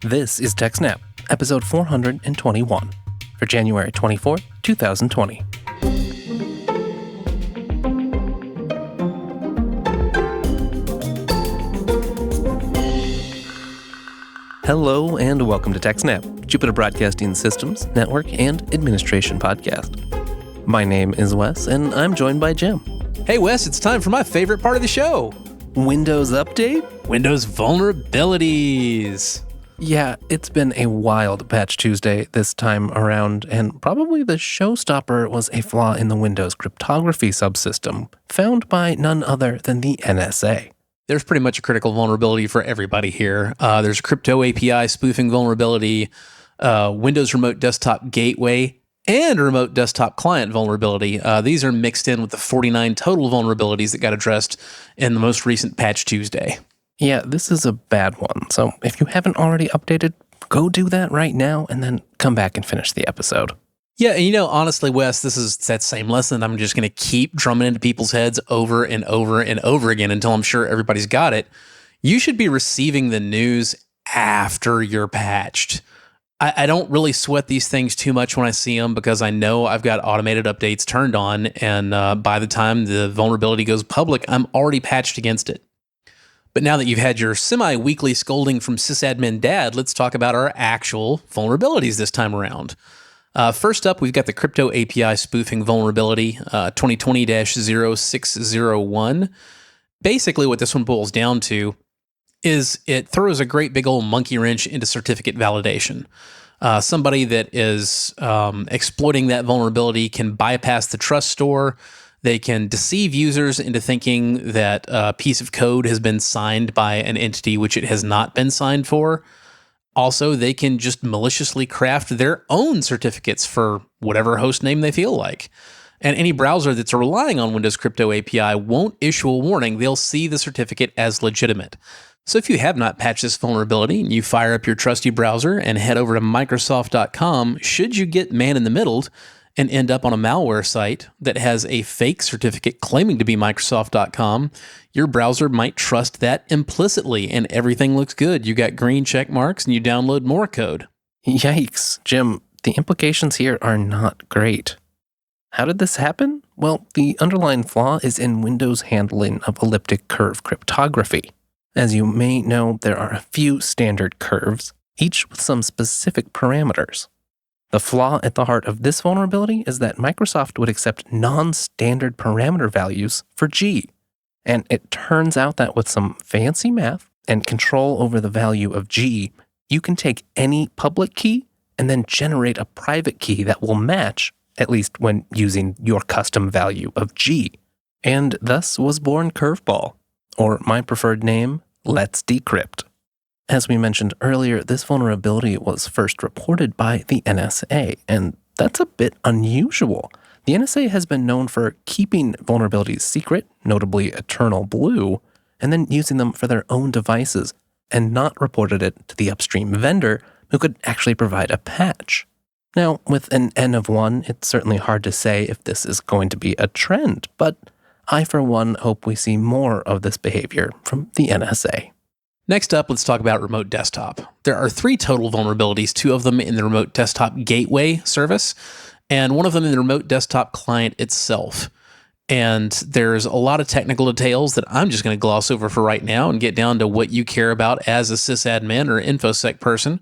This is TechSNAP, episode 421, for January 24th, 2020. Hello and welcome to TechSNAP, Jupiter Broadcasting Systems, Network, and Administration podcast. My name is Wes, and I'm joined by Jim. Hey Wes, it's time for my favorite part of the show. Windows Update? Windows vulnerabilities. Yeah, it's been a wild Patch Tuesday this time around, and probably the showstopper was a flaw in the Windows cryptography subsystem, found by none other than the NSA. There's pretty much a critical vulnerability for everybody here. There's a crypto API spoofing vulnerability, Windows Remote Desktop Gateway, and a Remote Desktop Client vulnerability. These are mixed in with the 49 total vulnerabilities that got addressed in the most recent Patch Tuesday. Yeah, this is a bad one, so if you haven't already updated, go do that right now and then come back and finish the episode. Yeah, and honestly, Wes, this is that same lesson I'm just going to keep drumming into people's heads over and over and over again until I'm sure everybody's got it. You should be receiving the news after you're patched. I don't really sweat these things too much when I see them because I know I've got automated updates turned on, and by the time the vulnerability goes public, I'm already patched against it. But now that you've had your semi-weekly scolding from sysadmin dad, let's talk about our actual vulnerabilities this time around. First up, we've got the crypto API spoofing vulnerability, 2020-0601. Basically, what this one boils down to is it throws a great big old monkey wrench into certificate validation. Somebody that is exploiting that vulnerability can bypass the trust store. They can deceive users into thinking that a piece of code has been signed by an entity which it has not been signed for. Also, they can just maliciously craft their own certificates for whatever host name they feel like. And any browser that's relying on Windows Crypto API won't issue a warning. They'll see the certificate as legitimate. So if you have not patched this vulnerability and you fire up your trusty browser and head over to Microsoft.com, should you get man-in-the-middled and end up on a malware site that has a fake certificate claiming to be Microsoft.com, your browser might trust that implicitly and everything looks good. You got green check marks and you download more code. Yikes, Jim, the implications here are not great. How did this happen? Well, the underlying flaw is in Windows' handling of elliptic curve cryptography. As you may know, there are a few standard curves, each with some specific parameters. The flaw at the heart of this vulnerability is that Microsoft would accept non-standard parameter values for G. And it turns out that with some fancy math and control over the value of G, you can take any public key and then generate a private key that will match, at least when using your custom value of G. And thus was born Curveball, or my preferred name, Let's Decrypt. As we mentioned earlier, this vulnerability was first reported by the NSA, and that's a bit unusual. The NSA has been known for keeping vulnerabilities secret, notably Eternal Blue, and then using them for their own devices, and not reported it to the upstream vendor who could actually provide a patch. Now, with an N of 1, it's certainly hard to say if this is going to be a trend, but I, for one, hope we see more of this behavior from the NSA. Next up, let's talk about Remote Desktop. There are 3 total vulnerabilities, 2 of them in the Remote Desktop Gateway service, and 1 of them in the Remote Desktop Client itself. And there's a lot of technical details that I'm just going to gloss over for right now and get down to what you care about as a sysadmin or InfoSec person.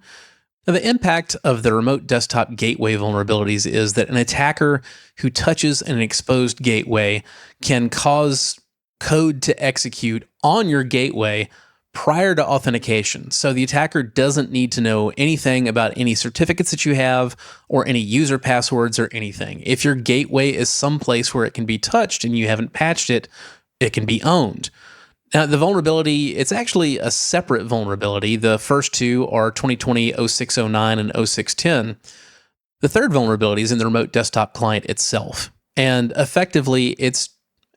Now, the impact of the Remote Desktop Gateway vulnerabilities is that an attacker who touches an exposed gateway can cause code to execute on your gateway prior to authentication. So the attacker doesn't need to know anything about any certificates that you have or any user passwords or anything. If your gateway is someplace where it can be touched and you haven't patched it, it can be owned. Now, the vulnerability, it's actually a separate vulnerability. The first 2 are 2020-0609 and 0610. The third vulnerability is in the Remote Desktop Client itself. And effectively, it's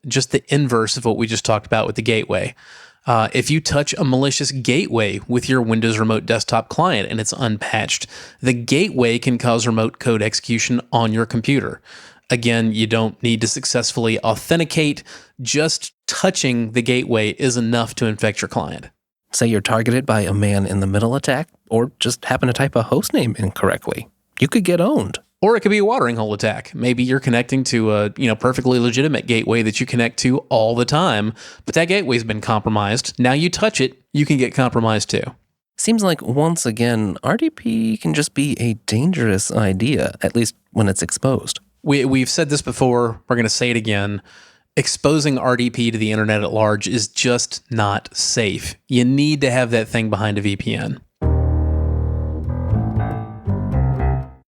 just the inverse of what we just talked about with the gateway. If you touch a malicious gateway with your Windows Remote Desktop Client and it's unpatched, the gateway can cause remote code execution on your computer. Again, you don't need to successfully authenticate. Just touching the gateway is enough to infect your client. Say you're targeted by a man-in-the-middle attack, or just happen to type a hostname incorrectly. You could get owned. Or it could be a watering hole attack. Maybe you're connecting to a perfectly legitimate gateway that you connect to all the time, but that gateway's been compromised. Now you touch it, you can get compromised too. Seems like, once again, RDP can just be a dangerous idea, at least when it's exposed. We've said this before, we're going to say it again. Exposing RDP to the internet at large is just not safe. You need to have that thing behind a VPN.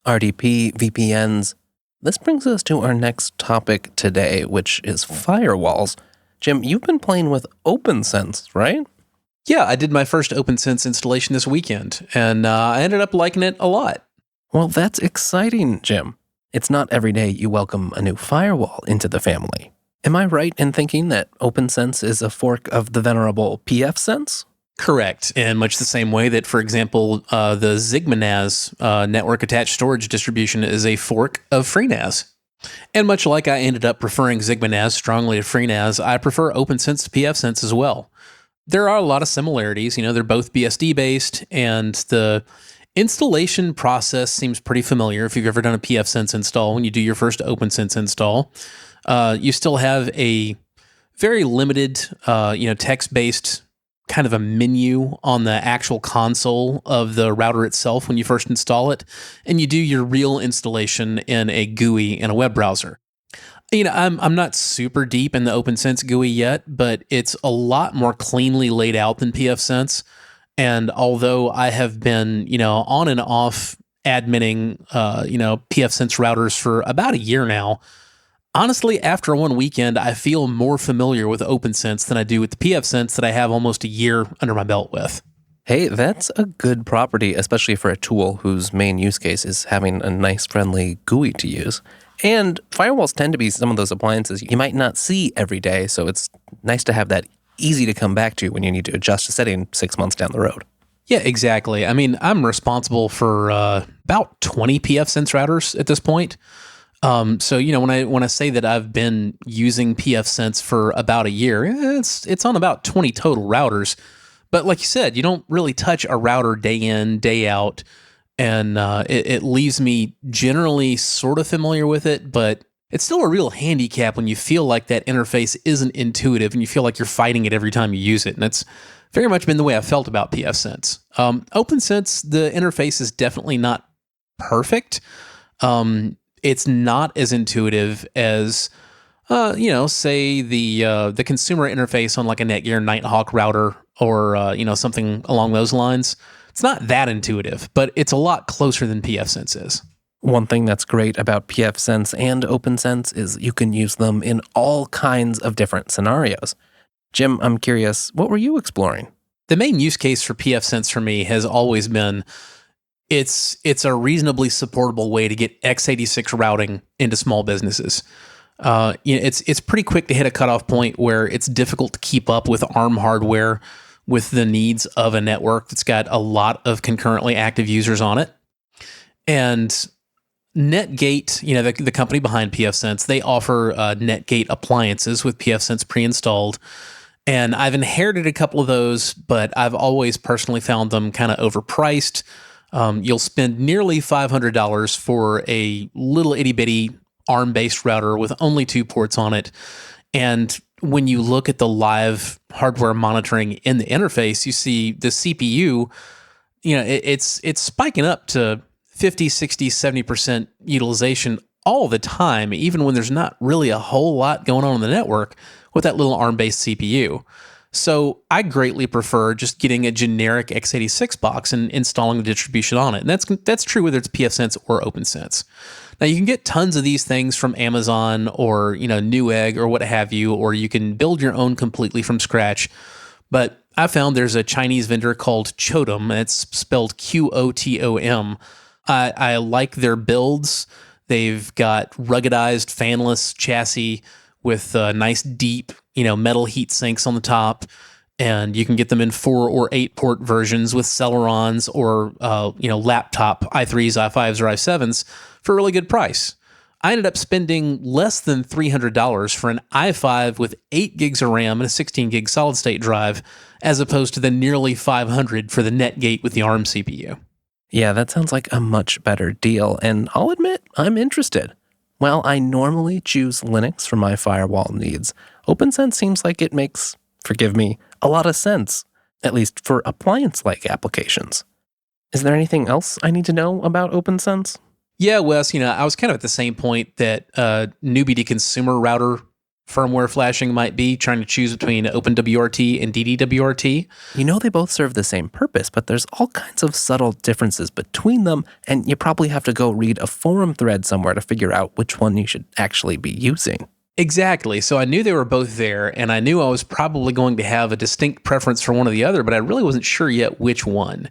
RDP, VPNs. This brings us to our next topic today, which is firewalls. Jim, you've been playing with OPNsense, right? Yeah, I did my first OPNsense installation this weekend, and I ended up liking it a lot. Well, that's exciting, Jim. It's not every day you welcome a new firewall into the family. Am I right in thinking that OPNsense is a fork of the venerable PFSense? Correct. In much the same way that, for example, the ZigmaNAS network attached storage distribution is a fork of FreeNAS. And much like I ended up preferring ZigmaNAS strongly to FreeNAS, I prefer OPNsense to PFSense as well. There are a lot of similarities. They're both BSD based, and the installation process seems pretty familiar if you've ever done a PFSense install. When you do your first OPNsense install, you still have a very limited, text-based kind of a menu on the actual console of the router itself when you first install it, and you do your real installation in a GUI in a web browser. I'm not super deep in the OPNsense GUI yet, but it's a lot more cleanly laid out than PFSense. And although I have been, on and off adminning, PFSense routers for about a year now, honestly, after one weekend, I feel more familiar with OPNsense than I do with the PFSense that I have almost a year under my belt with. Hey, that's a good property, especially for a tool whose main use case is having a nice, friendly GUI to use. And firewalls tend to be some of those appliances you might not see every day, so it's nice to have that easy to come back to when you need to adjust a setting 6 months down the road. Yeah, exactly. I mean, I'm responsible for about 20 PFSense routers at this point. So when I say that I've been using PFSense for about a year, it's on about 20 total routers. But like you said, you don't really touch a router day in, day out, and it leaves me generally sort of familiar with it, but it's still a real handicap when you feel like that interface isn't intuitive and you feel like you're fighting it every time you use it. And that's very much been the way I felt about PFSense. OPNsense, the interface is definitely not perfect. It's not as intuitive as, say the consumer interface on like a Netgear Nighthawk router or, something along those lines. It's not that intuitive, but it's a lot closer than PFSense is. One thing that's great about PFSense and OPNsense is you can use them in all kinds of different scenarios. Jim, I'm curious, what were you exploring? The main use case for PFSense for me has always been it's a reasonably supportable way to get x86 routing into small businesses. It's pretty quick to hit a cutoff point where it's difficult to keep up with ARM hardware with the needs of a network that's got a lot of concurrently active users on it. And Netgate, the company behind PFSense, they offer Netgate appliances with PFSense pre-installed. And I've inherited a couple of those, but I've always personally found them kind of overpriced. You'll spend nearly $500 for a little itty-bitty ARM-based router with only 2 ports on it. And when you look at the live hardware monitoring in the interface, you see the CPU, it's spiking up to 50, 60, 70% utilization all the time, even when there's not really a whole lot going on in the network with that little ARM-based CPU. So I greatly prefer just getting a generic x86 box and installing the distribution on it. And that's true whether it's PFSense or OPNsense. Now you can get tons of these things from Amazon or Newegg or what have you, or you can build your own completely from scratch. But I found there's a Chinese vendor called Chotom, and it's spelled QOTOM. I like their builds. They've got ruggedized fanless chassis with nice deep, metal heat sinks on the top, and you can get them in 4 or 8 port versions with Celerons or laptop i3s, i5s, or i7s for a really good price. I ended up spending less than $300 for an i5 with 8 gigs of RAM and a 16 gig solid state drive, as opposed to the nearly $500 for the Netgate with the ARM CPU. Yeah, that sounds like a much better deal, and I'll admit, I'm interested. While I normally choose Linux for my firewall needs, OPNsense seems like it makes, forgive me, a lot of sense, at least for appliance-like applications. Is there anything else I need to know about OPNsense? Yeah, Wes, I was kind of at the same point that newbie to consumer router firmware flashing might be, trying to choose between OpenWRT and DDWRT. They both serve the same purpose, but there's all kinds of subtle differences between them, and you probably have to go read a forum thread somewhere to figure out which one you should actually be using. Exactly. So I knew they were both there, and I knew I was probably going to have a distinct preference for one or the other, but I really wasn't sure yet which one.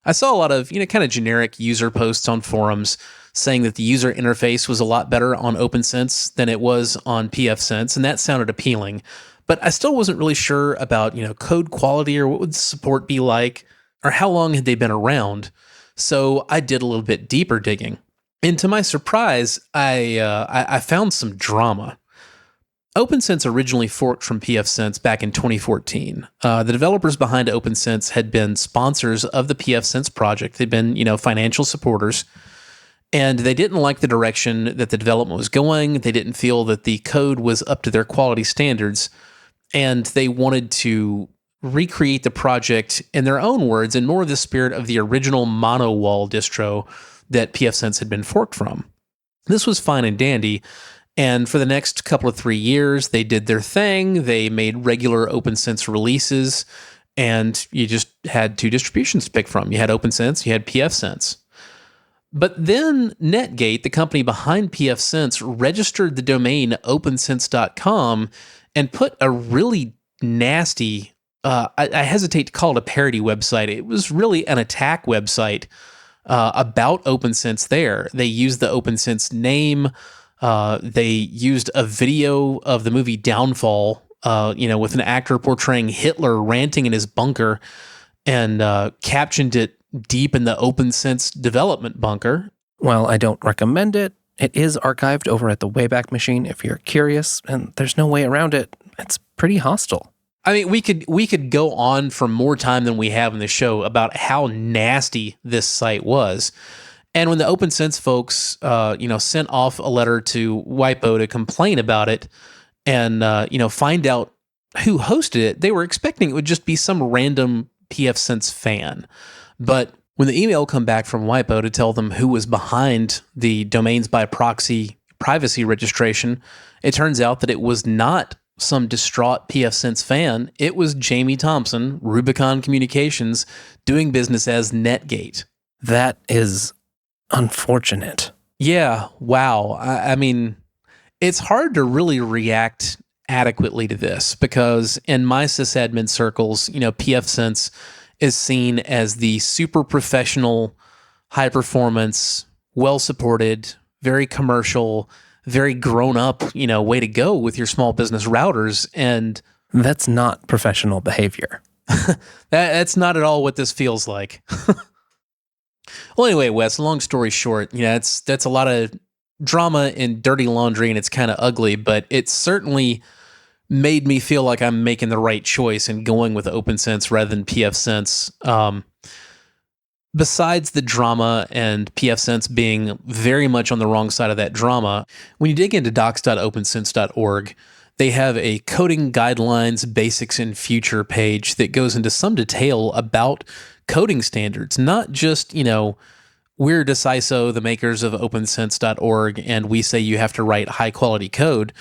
I saw a lot of, kind of generic user posts on forums saying that the user interface was a lot better on OPNsense than it was on pfSense, and that sounded appealing. But I still wasn't really sure about, code quality or what would the support be like, or how long had they been around. So I did a little bit deeper digging. And to my surprise, I found some drama. OPNsense originally forked from pfSense back in 2014. The developers behind OPNsense had been sponsors of the pfSense project. They'd been, financial supporters. And they didn't like the direction that the development was going. They didn't feel that the code was up to their quality standards. And they wanted to recreate the project in their own words in more of the spirit of the original monowall distro that pfSense had been forked from. This was fine and dandy. And for the next couple of 3 years, they did their thing. They made regular OPNsense releases. And you just had 2 distributions to pick from. You had OPNsense, you had pfSense. But then Netgate, the company behind pfSense, registered the domain opensense.com and put a really nasty, I hesitate to call it a parody website. It was really an attack website about OPNsense there. They used the OPNsense name. They used a video of the movie Downfall, with an actor portraying Hitler ranting in his bunker, and captioned it deep in the OPNsense development bunker. Well, I don't recommend it. It is archived over at the Wayback Machine if you're curious, and there's no way around it. It's pretty hostile. I mean, we could go on for more time than we have in the show about how nasty this site was. And when the OPNsense folks, sent off a letter to WIPO to complain about it and, find out who hosted it, they were expecting it would just be some random pfSense fan. But when the email come back from WIPO to tell them who was behind the domains by proxy privacy registration, it turns out that it was not some distraught pfSense fan. It was Jamie Thompson, Rubicon Communications, doing business as Netgate. That is unfortunate. Yeah, wow. I mean, it's hard to really react adequately to this because in my sysadmin circles, pfSense is seen as the super professional, high performance, well supported, very commercial, very grown up, way to go with your small business routers. And that's not professional behavior. That's not at all what this feels like. Well, anyway, Wes, long story short, that's a lot of drama and dirty laundry, and it's kind of ugly, but it certainly made me feel like I'm making the right choice and going with OPNsense rather than pfSense. Besides the drama and pfSense being very much on the wrong side of that drama, when you dig into docs.opensense.org, they have a coding guidelines, basics, and future page that goes into some detail about coding standards, not just, we're Deciso, the makers of opensense.org, and we say you have to write high quality code.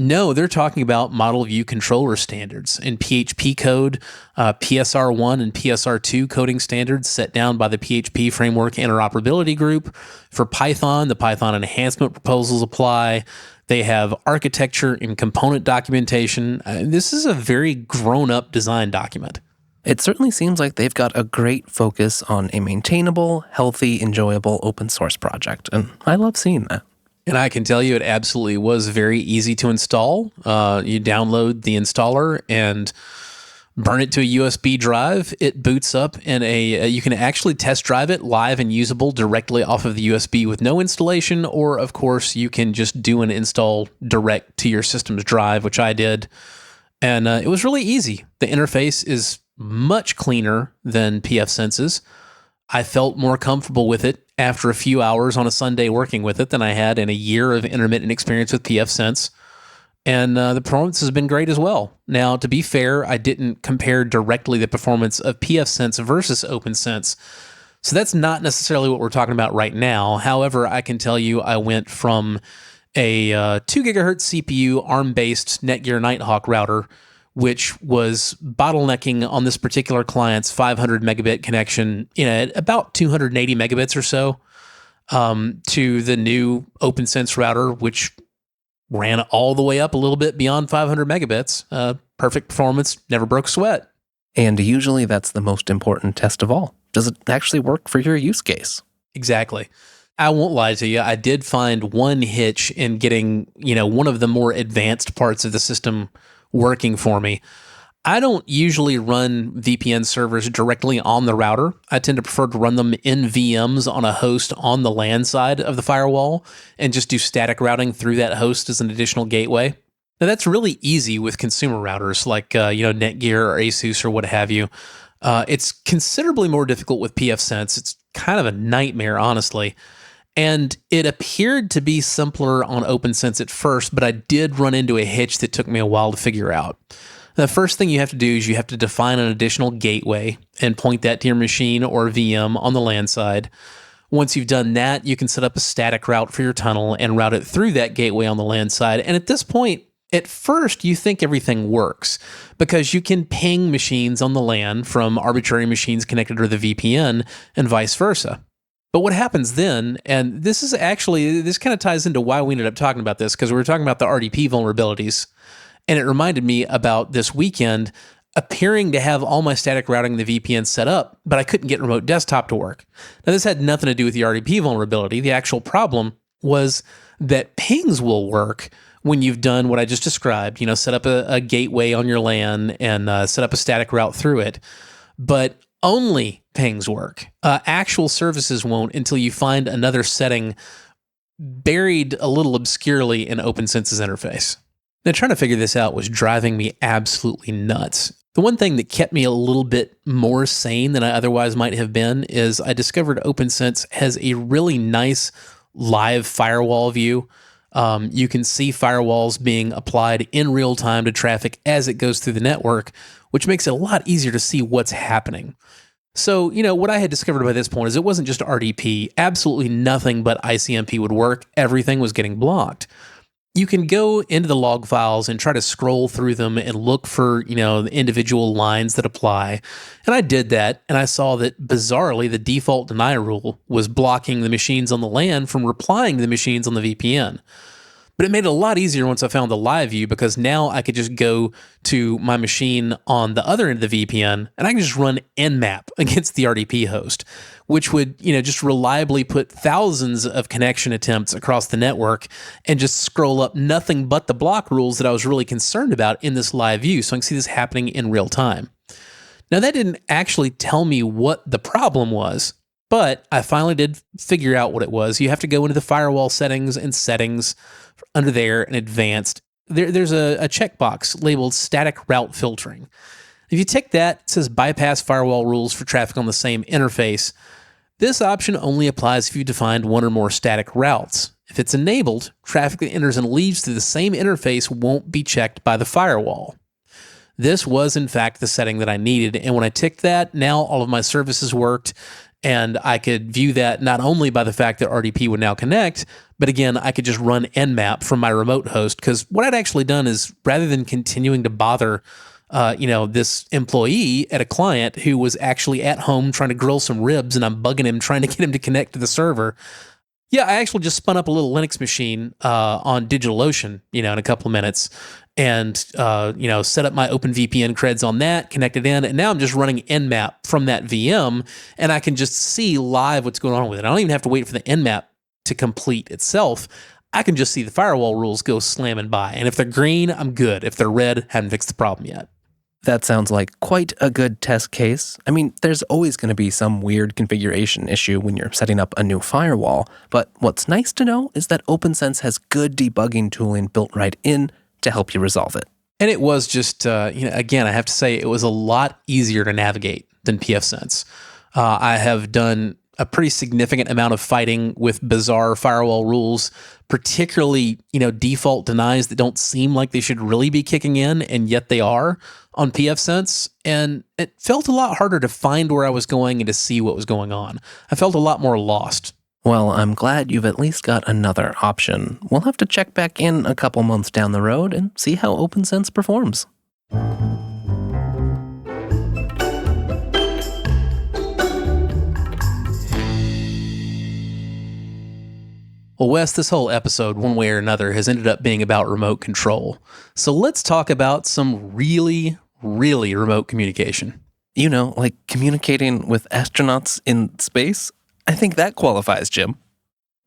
No, they're talking about model view controller standards and PHP code, PSR1 and PSR2 coding standards set down by the PHP Framework Interoperability Group. For Python, the Python enhancement proposals apply. They have architecture and component documentation. This is a very grown-up design document. It certainly seems like they've got a great focus on a maintainable, healthy, enjoyable open source project, and I love seeing that. And I can tell you it absolutely was very easy to install. You download the installer, and burn it to a USB drive. It boots up in you can actually test drive it live and usable directly off of the USB with no installation, or of course you can just do an install direct to your system's drive, which I did. And it was really easy. The interface is much cleaner than PFSense's. I felt more comfortable with it after a few hours on a Sunday working with it than I had in a year of intermittent experience with PFSense. And the performance has been great as well. Now, to be fair, I didn't compare directly the performance of PFSense versus OPNsense. So that's not necessarily what we're talking about right now. However, I can tell you I went from a 2 gigahertz CPU ARM-based Netgear Nighthawk router, which was bottlenecking on this particular client's 500 megabit connection at about 280 megabits or so, to the new OPNsense router, which ran all the way up a little bit beyond 500 megabits. Perfect performance, never broke a sweat. And usually that's the most important test of all. Does it actually work for your use case? Exactly. I won't lie to you. I did find one hitch in getting, one of the more advanced parts of the system working for me. I don't usually run VPN servers directly on the router. I tend to prefer to run them in VMs on a host on the LAN side of the firewall and just do static routing through that host as an additional gateway. Now, that's really easy with consumer routers like Netgear or Asus or what have you. It's considerably more difficult with PFSense. It's kind of a nightmare, honestly. And it appeared to be simpler on OPNsense at first, but I did run into a hitch that took me a while to figure out. The first thing you have to do is you have to define an additional gateway and point that to your machine or VM on the LAN side. Once you've done that, you can set up a static route for your tunnel and route it through that gateway on the LAN side. And at this point, at first, you think everything works because you can ping machines on the LAN from arbitrary machines connected to the VPN and vice versa. But what happens then, and this kind of ties into why we ended up talking about this, because we were talking about the RDP vulnerabilities. And it reminded me about this weekend appearing to have all my static routing in the VPN set up, but I couldn't get remote desktop to work. Now, this had nothing to do with the RDP vulnerability. The actual problem was that pings will work when you've done what I just described, set up a gateway on your LAN and set up a static route through it. But only pings work. Actual services won't until you find another setting buried a little obscurely in OPNsense's interface. Now, trying to figure this out was driving me absolutely nuts. The one thing that kept me a little bit more sane than I otherwise might have been is I discovered OPNsense has a really nice live firewall view. You can see firewalls being applied in real time to traffic as it goes through the network, which makes it a lot easier to see what's happening. So, what I had discovered by this point is it wasn't just RDP. Absolutely nothing but ICMP would work. Everything was getting blocked. You can go into the log files and try to scroll through them and look for, the individual lines that apply. And I did that, and I saw that, bizarrely, the default deny rule was blocking the machines on the LAN from replying to the machines on the VPN. But it made it a lot easier once I found the live view, because now I could just go to my machine on the other end of the VPN and I can just run Nmap against the RDP host, which would, just reliably put thousands of connection attempts across the network and just scroll up nothing but the block rules that I was really concerned about in this live view. So I can see this happening in real time. Now, that didn't actually tell me what the problem was, but I finally did figure out what it was. You have to go into the firewall settings under there and advanced. There's a checkbox labeled static route filtering. If you tick that, it says bypass firewall rules for traffic on the same interface. This option only applies if you defined one or more static routes. If it's enabled, traffic that enters and leaves through the same interface won't be checked by the firewall. This was, in fact, the setting that I needed, and when I ticked that, now all of my services worked, and I could view that not only by the fact that RDP would now connect, but again, I could just run Nmap from my remote host, because what I'd actually done is, rather than continuing to bother this employee at a client who was actually at home trying to grill some ribs, and I'm bugging him, trying to get him to connect to the server. Yeah, I actually just spun up a little Linux machine on DigitalOcean, in a couple of minutes, and set up my OpenVPN creds on that, connected in, and now I'm just running Nmap from that VM, and I can just see live what's going on with it. I don't even have to wait for the Nmap to complete itself. I can just see the firewall rules go slamming by, and if they're green, I'm good. If they're red, haven't fixed the problem yet. That sounds like quite a good test case. I mean, there's always going to be some weird configuration issue when you're setting up a new firewall, but what's nice to know is that OPNsense has good debugging tooling built right in to help you resolve it. And it was just, again, I have to say it was a lot easier to navigate than pfSense. I have done a pretty significant amount of fighting with bizarre firewall rules, particularly, default denies that don't seem like they should really be kicking in, and yet they are on pfSense. And it felt a lot harder to find where I was going and to see what was going on. I felt a lot more lost. Well, I'm glad you've at least got another option. We'll have to check back in a couple months down the road and see how OPNsense performs. Well, Wes, this whole episode, one way or another, has ended up being about remote control. So let's talk about some really, really remote communication. Like communicating with astronauts in space? I think that qualifies, Jim.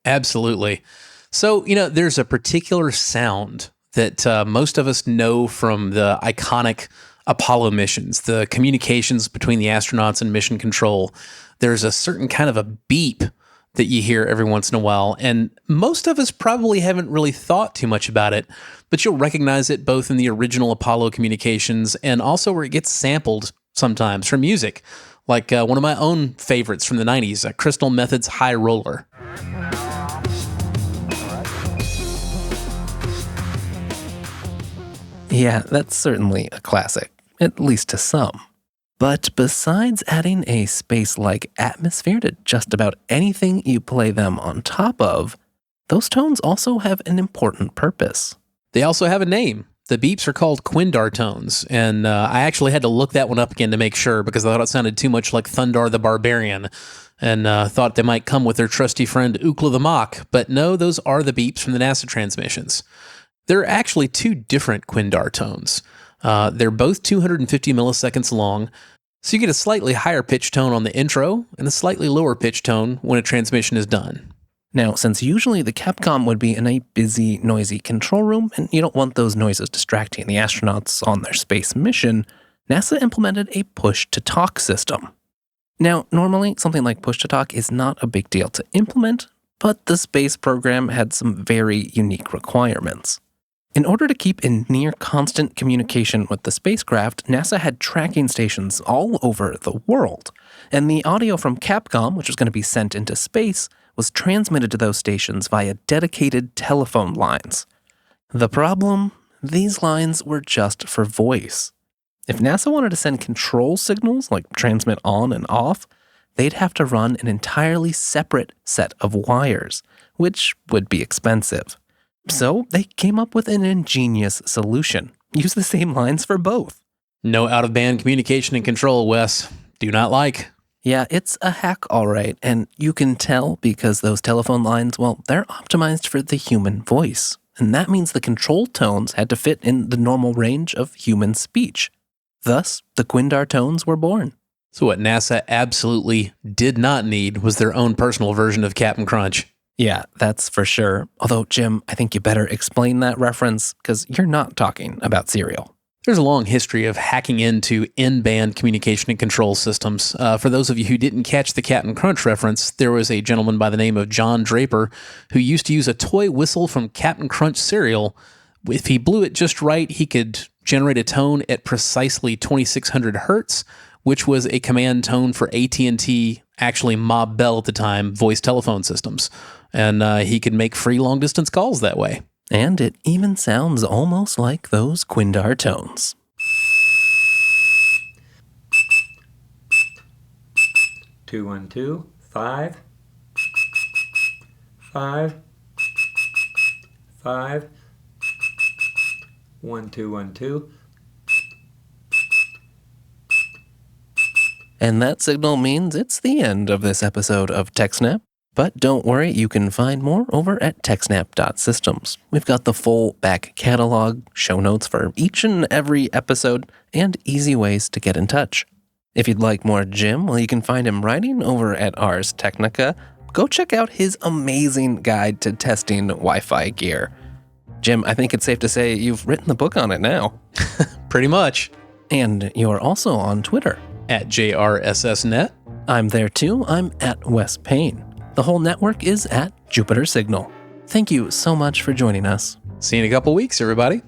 Absolutely. So, there's a particular sound that most of us know from the iconic Apollo missions, the communications between the astronauts and mission control. There's a certain kind of a beep that you hear every once in a while, and most of us probably haven't really thought too much about it, but you'll recognize it both in the original Apollo communications and also where it gets sampled sometimes from music, like one of my own favorites from the 90s, Crystal Method's High Roller. Yeah, that's certainly a classic, at least to some. But besides adding a space-like atmosphere to just about anything you play them on top of, those tones also have an important purpose. They also have a name. The beeps are called Quindar Tones, and I actually had to look that one up again to make sure because I thought it sounded too much like Thundar the Barbarian, and thought they might come with their trusty friend Ookla the Mock, but no, those are the beeps from the NASA transmissions. There are actually two different Quindar tones. They're both 250 milliseconds long, so you get a slightly higher pitch tone on the intro and a slightly lower pitch tone when a transmission is done. Now, since usually the Capcom would be in a busy, noisy control room, and you don't want those noises distracting the astronauts on their space mission, NASA implemented a push-to-talk system. Now, normally, something like push-to-talk is not a big deal to implement, but the space program had some very unique requirements. In order to keep in near constant communication with the spacecraft, NASA had tracking stations all over the world, and the audio from Capcom, which was going to be sent into space, was transmitted to those stations via dedicated telephone lines. The problem? These lines were just for voice. If NASA wanted to send control signals, like transmit on and off, they'd have to run an entirely separate set of wires, which would be expensive. So they came up with an ingenious solution. Use the same lines for both. No out-of-band communication and control, Wes. Do not like. Yeah, it's a hack, all right, and you can tell because those telephone lines, well, they're optimized for the human voice. And that means the control tones had to fit in the normal range of human speech. Thus, the Quindar tones were born. So what NASA absolutely did not need was their own personal version of Cap'n Crunch. Yeah, that's for sure. Although, Jim, I think you better explain that reference, because you're not talking about cereal. There's a long history of hacking into in-band communication and control systems. For those of you who didn't catch the Cap'n Crunch reference, there was a gentleman by the name of John Draper who used to use a toy whistle from Cap'n Crunch cereal. If he blew it just right, he could generate a tone at precisely 2600 hertz, which was a command tone for AT&T, actually Ma Bell at the time, voice telephone systems. And he could make free long-distance calls that way. And it even sounds almost like those Quindar tones. Two, 1, 2, 5, 5, 5, 1, 2, 1, 2. And that signal means it's the end of this episode of TechSNAP. But don't worry, you can find more over at techsnap.systems. We've got the full back catalog, show notes for each and every episode, and easy ways to get in touch. If you'd like more Jim, well, you can find him writing over at Ars Technica. Go check out his amazing guide to testing Wi-Fi gear. Jim, I think it's safe to say you've written the book on it now. Pretty much. And you're also on Twitter. At JRSSNet. I'm there too. I'm at Wes Payne. The whole network is at Jupiter Signal. Thank you so much for joining us. See you in a couple weeks, everybody.